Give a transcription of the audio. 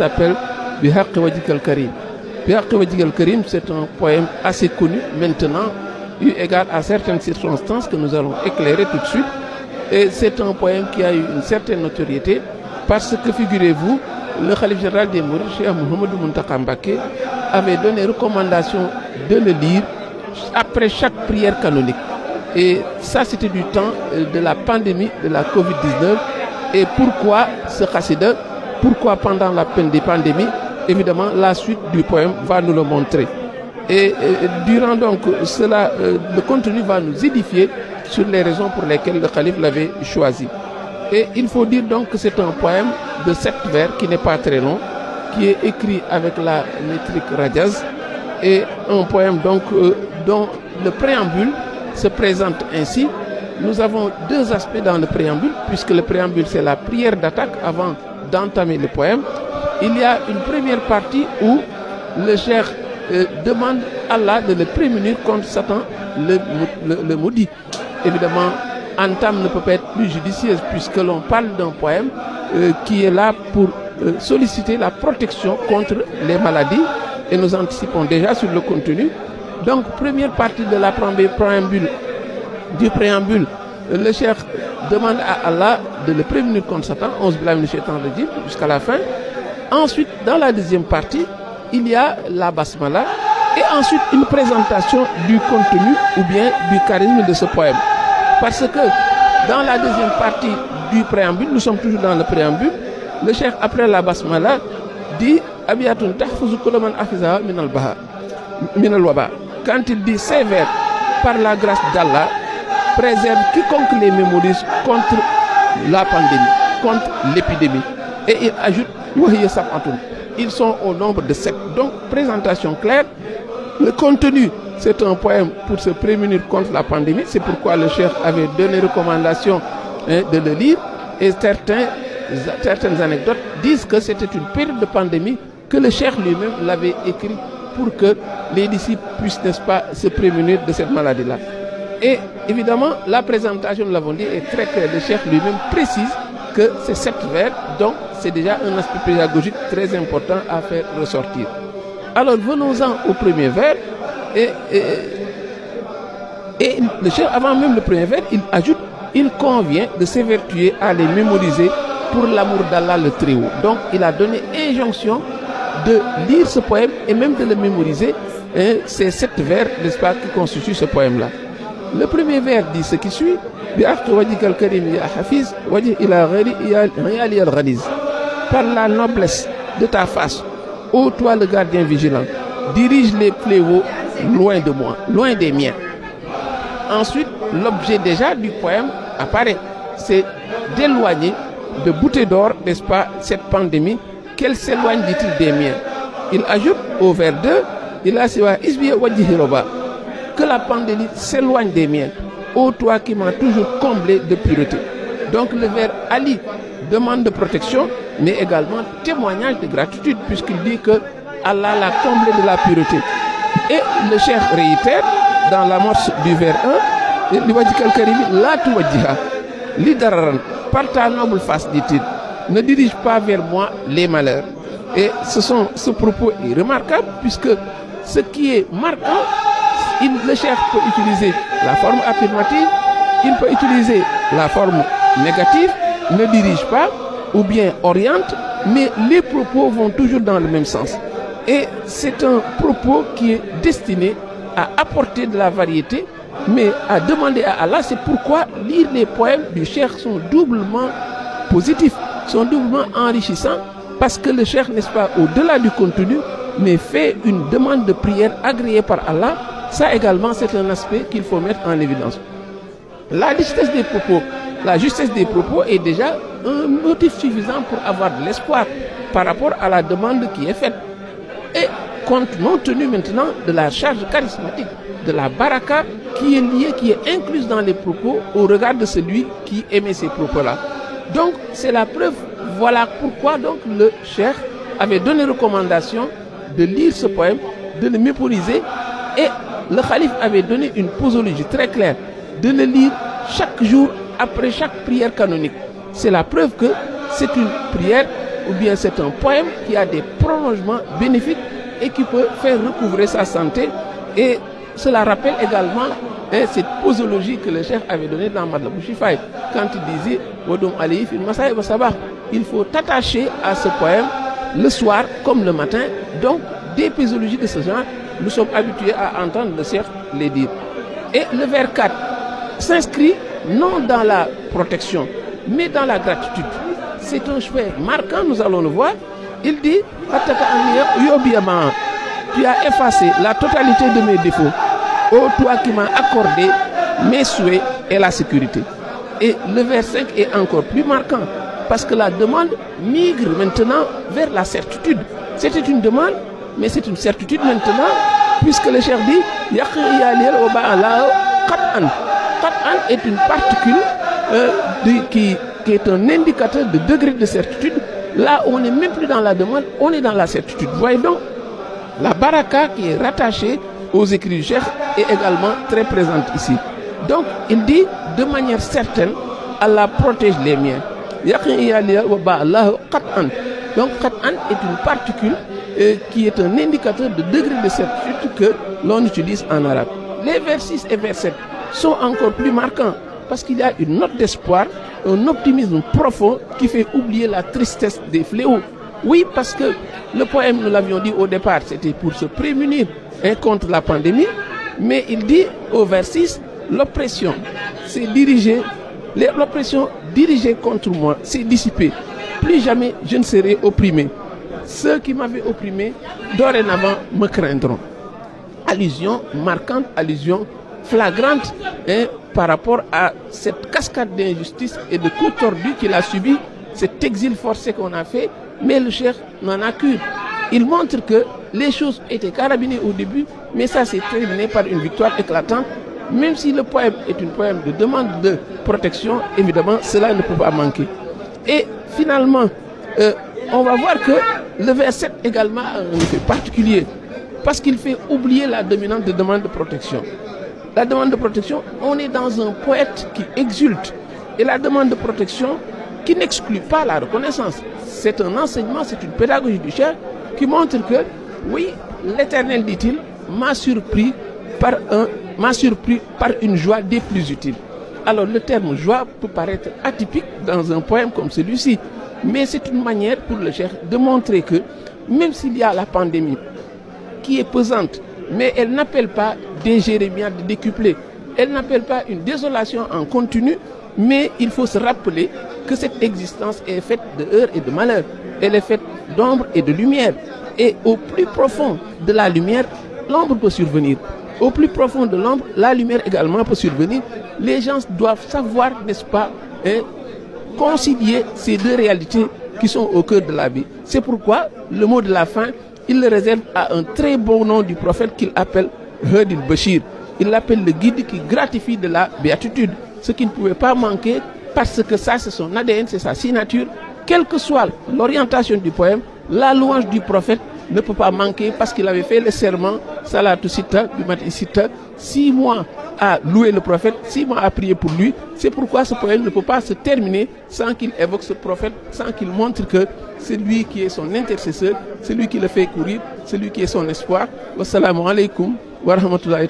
s'appelle Bihaqi Wajhikal Karim. Bihaqi Wajhikal Karim, c'est un poème assez connu maintenant, eu égard à certaines circonstances que nous allons éclairer tout de suite. Et c'est un poème qui a eu une certaine notoriété parce que, figurez-vous, le Khalife général des Mourides, Cheikh Mouhamadou Mountakha Mbacké, avait donné recommandation de le lire après chaque prière canonique. Et ça, c'était du temps de la pandémie de la Covid-19. Et pourquoi ce khasida? Pourquoi pendant la pandémie? Évidemment, la suite du poème va nous le montrer. Et durant donc cela, le contenu va nous édifier sur les raisons pour lesquelles le calife l'avait choisi. Et il faut dire donc que c'est un poème de 7 vers qui n'est pas très long, qui est écrit avec la métrique Rajaz, et un poème donc dont le préambule se présente ainsi. Nous avons 2 aspects dans le préambule, puisque le préambule c'est la prière d'attaque avant d'entamer le poème. Il y a une première partie où le cheikh demande à Allah de le prémunir contre Satan, le maudit. Évidemment, entame ne peut pas être plus judicieuse puisque l'on parle d'un poème qui est là pour solliciter la protection contre les maladies, et nous anticipons déjà sur le contenu. Donc, première partie de la préambule, du préambule, le cheikh demande à Allah de le prémunir contre Satan, 11 billahi minash shaitanir rajim, jusqu'à la fin. Ensuite, dans la deuxième partie, il y a la basmala et ensuite une présentation du contenu ou bien du charisme de ce poème. Parce que dans la deuxième partie du préambule, nous sommes toujours dans le préambule, le cheikh après la basmala dit Abiyatun tahfuzu kullaman afizaha minal waba. Quand il dit ces vers, par la grâce d'Allah, préserve quiconque les mémorise contre la pandémie, contre l'épidémie. Et il ajoute ils sont au nombre de 7. Donc, présentation claire. Le contenu, c'est un poème pour se prémunir contre la pandémie. C'est pourquoi le cheikh avait donné recommandation de le lire. Et certaines anecdotes disent que c'était une période de pandémie que le cheikh lui-même l'avait écrit pour que les disciples puissent, n'est-ce pas, se prémunir de cette maladie-là. Et évidemment, la présentation, nous l'avons dit, est très claire. Le cheikh lui-même précise que c'est 7 vers, donc c'est déjà un aspect pédagogique très important à faire ressortir. Alors venons-en au premier vers, et le cheikh, avant même le premier vers, il ajoute, il convient de s'évertuer à les mémoriser pour l'amour d'Allah le Très-Haut. Donc il a donné injonction de lire ce poème et même de le mémoriser, ces 7 vers, n'est-ce pas, qui constituent ce poème-là. Le premier vers dit ce qui suit. Par la noblesse de ta face, ô toi le gardien vigilant, dirige les fléaux loin de moi, loin des miens. Ensuite, l'objet déjà du poème apparaît. C'est d'éloigner de bouteilles d'or, n'est-ce pas, cette pandémie, qu'elle s'éloigne, dit-il, des miens. Il ajoute au vers 2, il a que la pandémie s'éloigne des miens, ô toi qui m'as toujours comblé de pureté. Donc le vers Ali demande de protection, mais également témoignage de gratitude, puisqu'il dit que Allah l'a comblé de la pureté. Et le cheikh réitère dans l'amorce du vers 1, par ta noble face, dit-il, ne dirige pas vers moi les malheurs. Et ce propos est remarquable, puisque ce qui est marquant, le cheikh peut utiliser la forme affirmative, il peut utiliser la forme négative, ne dirige pas, ou bien oriente, mais les propos vont toujours dans le même sens. Et c'est un propos qui est destiné à apporter de la variété, mais à demander à Allah. C'est pourquoi lire les poèmes du cheikh sont doublement positifs, sont doublement enrichissants, parce que le cheikh, n'est-ce pas, au-delà du contenu, mais fait une demande de prière agréée par Allah. Ça également, c'est un aspect qu'il faut mettre en évidence. La justesse des propos est déjà un motif suffisant pour avoir de l'espoir par rapport à la demande qui est faite. Et compte tenu maintenant de la charge charismatique, de la baraka qui est liée, qui est incluse dans les propos au regard de celui qui émet ces propos-là. Donc, c'est la preuve. Voilà pourquoi donc le cheikh avait donné recommandation de lire ce poème, de le mémoriser, et le calife avait donné une posologie très claire, de le lire chaque jour après chaque prière canonique. C'est la preuve que c'est une prière ou bien c'est un poème qui a des prolongements bénéfiques et qui peut faire recouvrer sa santé. Et cela rappelle également cette posologie que le chef avait donnée dans Matlabul Shifa quand il disait Wadum Ali fil Masai wa Sabah. Il faut t'attacher à ce poème le soir comme le matin. Donc, des posologies de ce genre, nous sommes habitués à entendre le chef les dire. Et le vers 4 s'inscrit non dans la protection, mais dans la gratitude. C'est un choix marquant, nous allons le voir. Il dit tu as effacé la totalité de mes défauts, ô toi qui m'as accordé mes souhaits et la sécurité. Et le vers 5 est encore plus marquant, parce que la demande migre maintenant vers la certitude. C'était une demande, mais c'est une certitude maintenant, puisque le chef dit Qat'an est une particule qui est un indicateur de degré de certitude. Là, on n'est même plus dans la demande, on est dans la certitude. Voyez donc, la baraka qui est rattachée aux écrits du chef est également très présente ici. Donc, il dit de manière certaine, Allah protège les miens. Donc, Qat'an est une particule qui est un indicateur de degré de certitude que l'on utilise en arabe. Les vers 6 et vers 7 sont encore plus marquants parce qu'il y a une note d'espoir, un optimisme profond qui fait oublier la tristesse des fléaux. Oui, parce que le poème, nous l'avions dit au départ, c'était pour se prémunir contre la pandémie, mais il dit au vers 6, l'oppression s'est dirigée, l'oppression dirigée contre moi s'est dissipée. Plus jamais je ne serai opprimé. Ceux qui m'avaient opprimé, dorénavant, me craindront. Allusion marquante, allusion flagrante par rapport à cette cascade d'injustice et de coups tordus qu'il a subi, cet exil forcé qu'on a fait, mais le chef n'en a qu'une. Il montre que les choses étaient carabinées au début, mais ça s'est terminé par une victoire éclatante. Même si le poème est un poème de demande de protection, évidemment, cela ne peut pas manquer. Et finalement, on va voir que le verset également a un effet particulier, parce qu'il fait oublier la dominante de demande de protection. La demande de protection, on est dans un poète qui exulte. Et la demande de protection qui n'exclut pas la reconnaissance. C'est un enseignement, c'est une pédagogie du chef qui montre que, oui, l'Éternel, dit-il, m'a surpris par une joie des plus utiles. Alors le terme joie peut paraître atypique dans un poème comme celui-ci, mais c'est une manière pour le chef de montrer que, même s'il y a la pandémie qui est pesante, mais elle n'appelle pas des jérémiades décuplées, elle n'appelle pas une désolation en continu, mais il faut se rappeler que cette existence est faite de heurts et de malheurs. Elle est faite d'ombre et de lumière. Et au plus profond de la lumière, l'ombre peut survenir. Au plus profond de l'ombre, la lumière également peut survenir. Les gens doivent savoir, n'est-ce pas, concilier ces deux réalités qui sont au cœur de la vie. C'est pourquoi le mot de la fin, il le réserve à un très bon nom du prophète qu'il appelle Hadil Bashir. Il l'appelle le guide qui gratifie de la béatitude. Ce qui ne pouvait pas manquer parce que ça c'est son ADN, c'est sa signature. Quelle que soit l'orientation du poème, la louange du prophète ne peut pas manquer parce qu'il avait fait le serment, Salatu Sita, du matin Sita, 6 mois à louer le prophète, 6 mois à prier pour lui. C'est pourquoi ce poème ne peut pas se terminer sans qu'il évoque ce prophète, sans qu'il montre que c'est lui qui est son intercesseur, c'est lui qui le fait courir, c'est lui qui est son espoir. Wassalamu alaikum wa rahmatullahi.